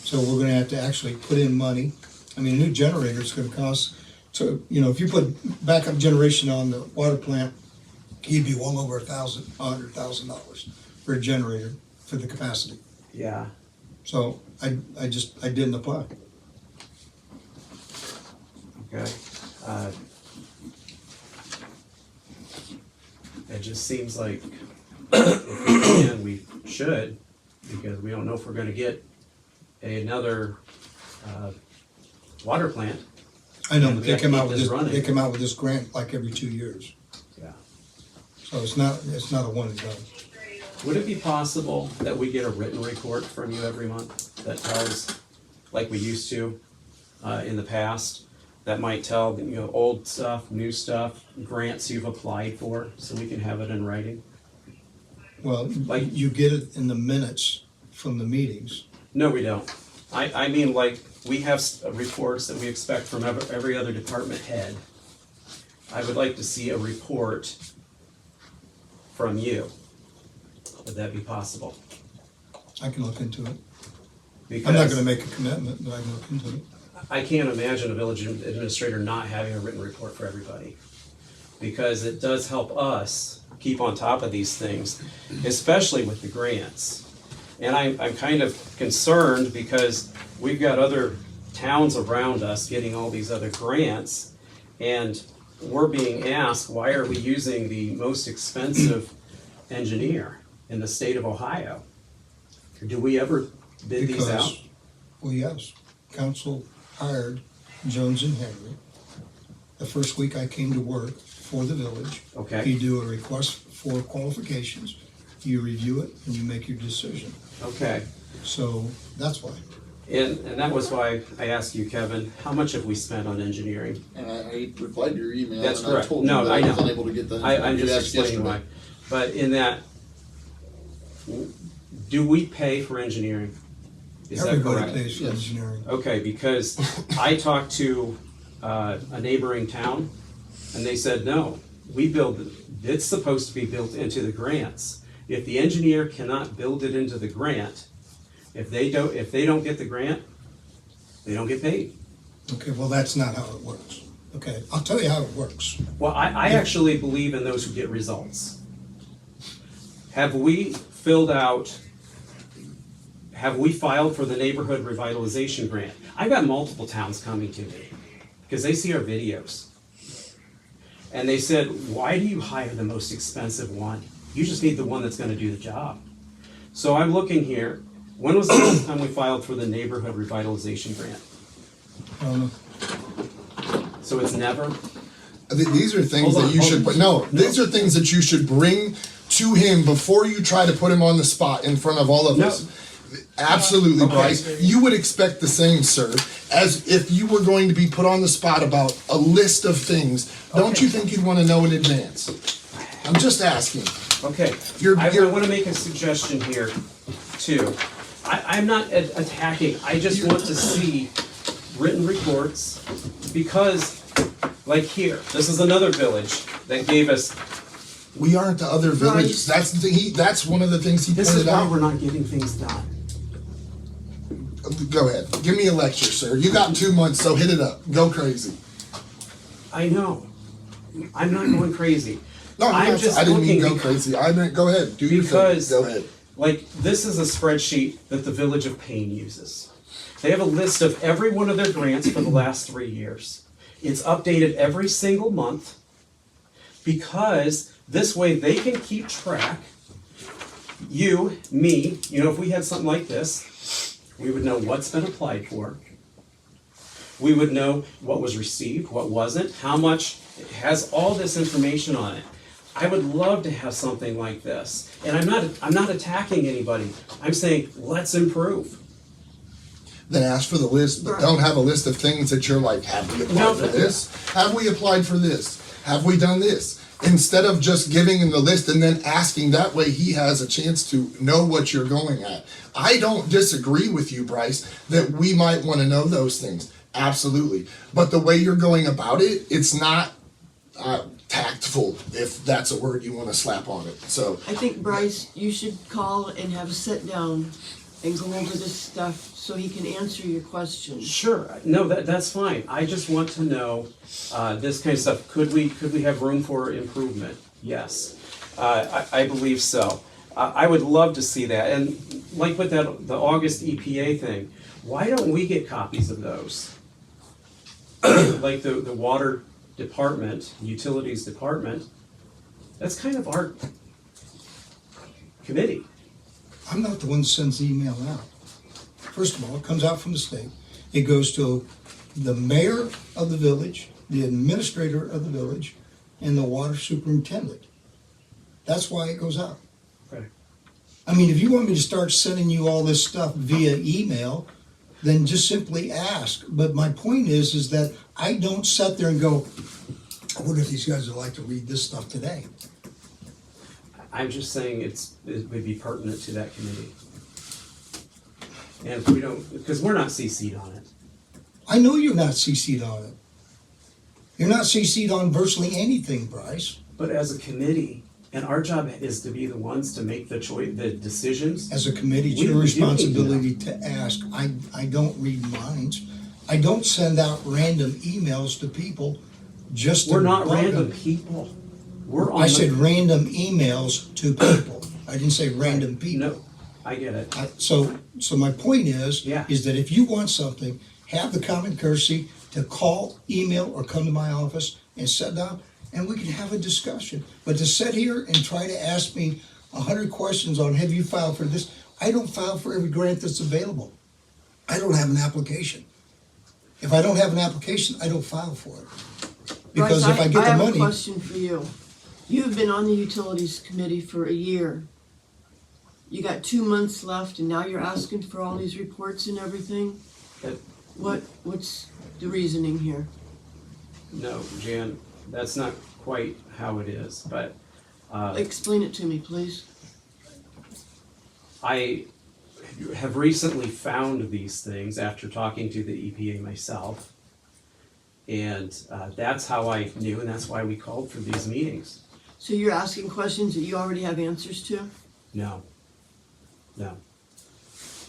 so we're gonna have to actually put in money. I mean, a new generator is gonna cost, so, if you put backup generation on the water plant, you'd be well over $100,000 for a generator for the capacity. Yeah. So I didn't apply. Okay. It just seems like if we can, we should, because we don't know if we're gonna get another water plant. I know, And but we have to keep this running. they come out with this grant like every 2 years. Yeah. So it's not a one and done. Would it be possible that we get a written report from you every month that tells, like we used to in the past, that might tell, old stuff, new stuff, grants you've applied for, so we can have it in writing? Well, Like- you get it in the minutes from the meetings. No, we don't. I mean, like, we have reports that we expect from every other department head. I would like to see a report from you. Would that be possible? I can look into it. Because I'm not gonna make a commitment, but I can look into it. I can't imagine a village administrator not having a written report for everybody. Because it does help us keep on top of these things, especially with the grants. And I'm kind of concerned because we've got other towns around us getting all these other grants, and we're being asked, why are we using the most expensive engineer in the state of Ohio? Do we ever bid these out? Because, well, yes, council hired Jones and Henry. The first week I came to work for the village. Okay. You do a request for qualifications, you review it, and you make your decision. Okay. So that's why. And that was why I asked you, Kevin, how much have we spent on engineering? And I replied to your email, That's and I correct. told you No, that I I was know. unable to get the. I'm you just asked explaining yesterday. why. But in that, do we pay for engineering? Is that Everybody correct? pays for Yes. engineering. Okay, because I talked to a neighboring town, and they said, no, it's supposed to be built into the grants. If the engineer cannot build it into the grant, if they don't get the grant, they don't get paid. Okay, well, that's not how it works. Okay, I'll tell you how it works. Well, I actually believe in those who get results. Have we filed for the neighborhood revitalization grant? I've got multiple towns coming to me because they see our videos. And they said, why do you hire the most expensive one? You just need the one that's gonna do the job. So I'm looking here, when was the last time we filed for the neighborhood revitalization grant? So it's never? These are things Hold on, that you hold should on. put, no, these are things that you should bring to him before you try to put him on the spot in front of all of No. us. Absolutely, Okay. Bryce. You would expect the same, sir, as if you were going to be put on the spot about a list of things. Don't Okay. you think you'd want to know in advance? I'm just asking. Okay, I wanna make a suggestion here too. I'm not attacking, I just want to see written reports, because, like here, this is another village that gave us, We aren't the other village. That's the thing. That's one of the things he this is pointed why out. we're not getting things done. Go ahead. Give me a lecture, sir. You got 2 months, so hit it up. Go crazy. I know, I'm not going crazy. No, I'm just I didn't mean looking go crazy. I meant go ahead. Do your thing. Because, Go ahead. like, this is a spreadsheet that the Village of Payne uses. They have a list of every one of their grants for the last 3 years. It's updated every single month, because this way they can keep track. You, me, if we had something like this, we would know what's been applied for. We would know what was received, what wasn't, how much. It has all this information on it. I would love to have something like this. And I'm not attacking anybody. I'm saying, let's improve. Then ask for the list, but don't have a list of things that you're like, have we applied for this? Have we applied for this? Have we done this? Instead of just giving him the list and then asking, that way he has a chance to know what you're going at. I don't disagree with you, Bryce, that we might want to know those things. Absolutely. But the way you're going about it, it's not tactful, if that's a word you want to slap on it. So I think, Bryce, you should call and have a sit down and go over this stuff so he can answer your questions. Sure, no, that's fine. I just want to know this kind of stuff. Could we have room for improvement? Yes, I believe so. I would love to see that. And like with the August EPA thing, why don't we get copies of those? Like the water department, utilities department, that's kind of our committee. I'm not the one that sends the email out. First of all, it comes out from the state. It goes to the mayor of the village, the administrator of the village, and the water superintendent. That's why it goes out. Okay. I mean, if you want me to start sending you all this stuff via email, then just simply ask. But my point is that I don't sit there and go, I wonder if these guys would like to read this stuff today. I'm just saying it would be pertinent to that committee. And if we don't, because we're not CC'd on it. I know you're not CC'd on it. You're not CC'd on virtually anything, Bryce. But as a committee, and our job is to be the ones to make the decisions. As a committee, it's We your do responsibility to ask. I don't read minds. I don't send out random emails to people just to We're not bug random them. people. We're on I said random emails to people. I didn't say random people. No, I get it. So my point is, Yeah. is that if you want something, have the common courtesy to call, email, or come to my office and sit down, and we can have a discussion. But to sit here and try to ask me 100 questions on, have you filed for this? I don't file for every grant that's available. I don't have an application. If I don't have an application, I don't file for it. Because Bryce, if I get the have a money, question for you. You've been on the Utilities Committee for a year. You got 2 months left, and now you're asking for all these reports and everything? That- What's the reasoning here? No, Jan, that's not quite how it is, but Explain it to me, please. I have recently found these things after talking to the EPA myself. And that's how I knew, and that's why we called for these meetings. So you're asking questions that you already have answers to? No.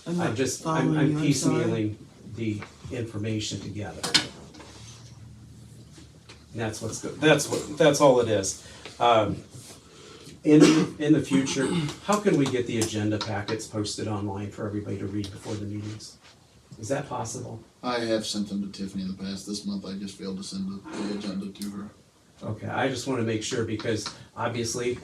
I'm not I'm following you, I'm sorry. piecemealing the information together. And that's what's good. That's all it is. In the future, how can we get the agenda packets posted online for everybody to read before the meetings? Is that possible? I have sent them to Tiffany in the past. This month I just failed to send the agenda to her. Okay, I just want to make sure because obviously,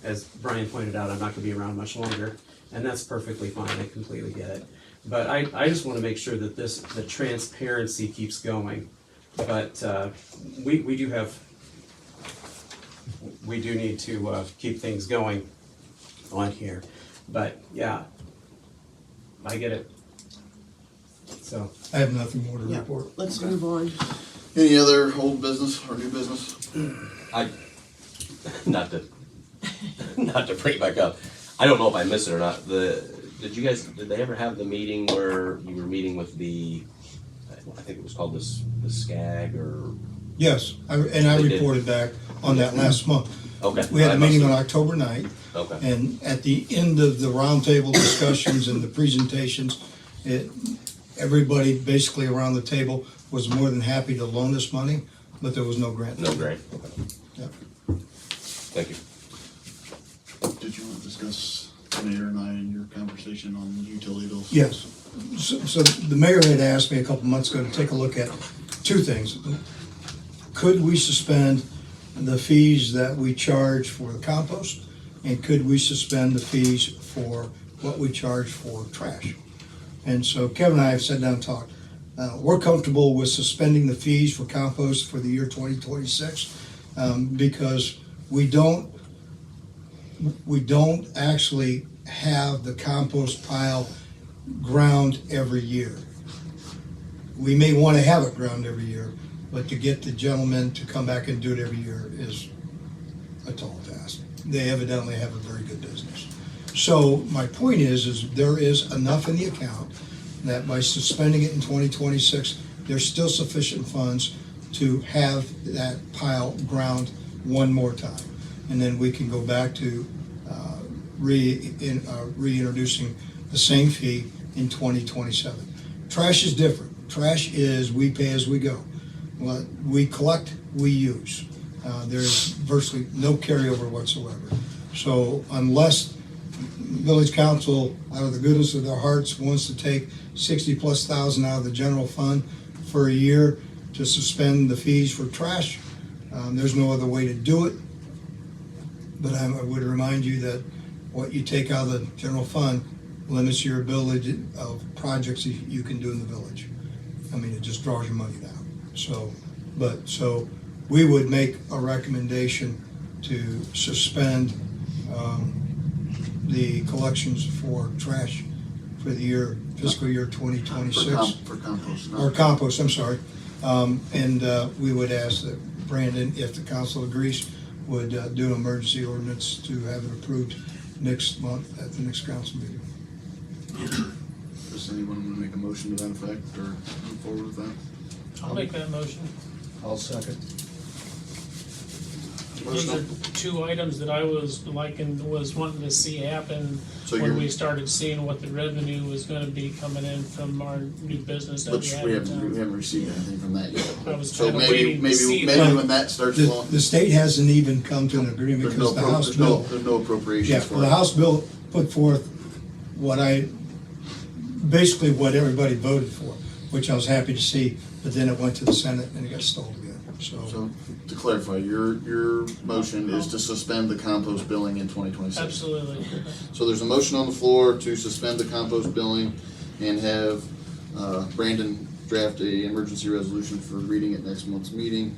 as Brian pointed out, I'm not going to be around much longer, and that's perfectly fine. I completely get it. But I just want to make sure that the transparency keeps going. But we do need to keep things going on here. But yeah, I get it. So I have nothing more to Yeah, report. let's move on. Any other old business or new business? Not to bring it back up. I don't know if I missed it or not. Did they ever have the meeting where you were meeting with I think it was called the SCAG or? Yes, I They did. reported back on that last month. Okay. We had I a must meeting on have- October 9th, Okay. and at the end of the roundtable discussions and the presentations, everybody basically around the table was more than happy to loan us money, but there was no grant. No grant. Okay. Yep. Thank you. Did you want to discuss Mayor and I in your conversation on utility bills? Yes. So the mayor had asked me a couple months ago to take a look at two things. Could we suspend the fees that we charge for the compost? And could we suspend the fees for what we charge for trash? And so Kevin and I have sat down and talked. We're comfortable with suspending the fees for compost for the year 2026 because we don't actually have the compost pile ground every year. We may want to have it ground every year, but to get the gentleman to come back and do it every year is a tall task. They evidently have a very good business. So my point is there is enough in the account that by suspending it in 2026, there's still sufficient funds to have that pile ground one more time. And then we can go back to reintroducing the same fee in 2027. Trash is different. Trash is we pay as we go. What we collect, we use. There's virtually no carryover whatsoever. So unless village council, out of the goodness of their hearts, wants to take 60+ thousand out of the general fund for a year to suspend the fees for trash, there's no other way to do it. But I would remind you that what you take out of the general fund limits your ability of projects you can do in the village. I mean, it just draws your money down. So we would make a recommendation to suspend the collections for trash for the fiscal year 2026. For compost. Or compost, I'm sorry. And we would ask that Brandon, if the council agrees, would do an emergency ordinance to have it approved next month at the next council meeting. Does anyone want to make a motion to that effect or move forward with that? I'll make that motion. I'll second. Those are two items that I was wanting to see happen So when you're- we started seeing what the revenue was gonna be coming in from our new business that we Which have we in haven't town. received anything from that yet. I was So kinda maybe waiting to see when that starts flowing, The state hasn't even come to an agreement there's no, because the House bill. there's no Yeah, appropriations for the it. House bill put forth basically what everybody voted for, which I was happy to see, but then it went to the Senate and it got stalled again, so. So to clarify, your motion is to suspend the compost billing in 2026. Absolutely. So there's a motion on the floor to suspend the compost billing and have Brandon draft a emergency resolution for reading at next month's meeting.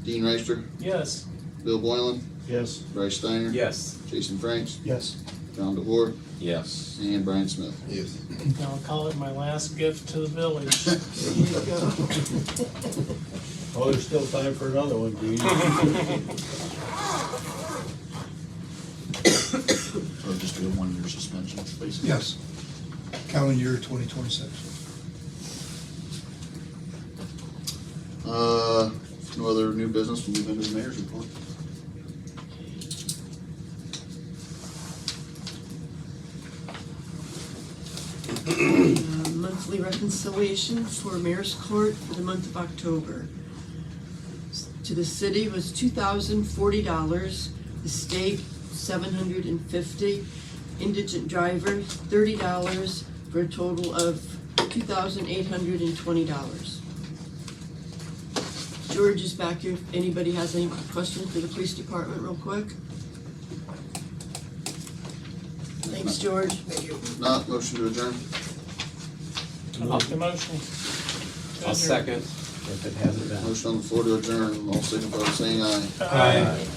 Dean Reister, Yes. Bill Boylan, Yes. Bryce Steiner. Yes. Jason Franks, Yes. John DeVore, Yes. and Brian Smith. Yes. Now I'll call it my last gift to the village. There you go. Oh, there's still time for another one, Dean. So just do a 1 year 1-year suspension, basically. Yes. Calendar year 2026. No other new business, we'll move into the mayor's report. Monthly reconciliation for Mayor's Court for the month of October. To the city was $2,040, the state $750, indigent driver $30, for a total of $2,820. George is back here, if anybody has any questions for the police department real quick. Thanks, George. If not, motion to adjourn. I'll make the motion. I'll second if it hasn't been. Motion on the floor to adjourn, all signify by saying aye. Aye.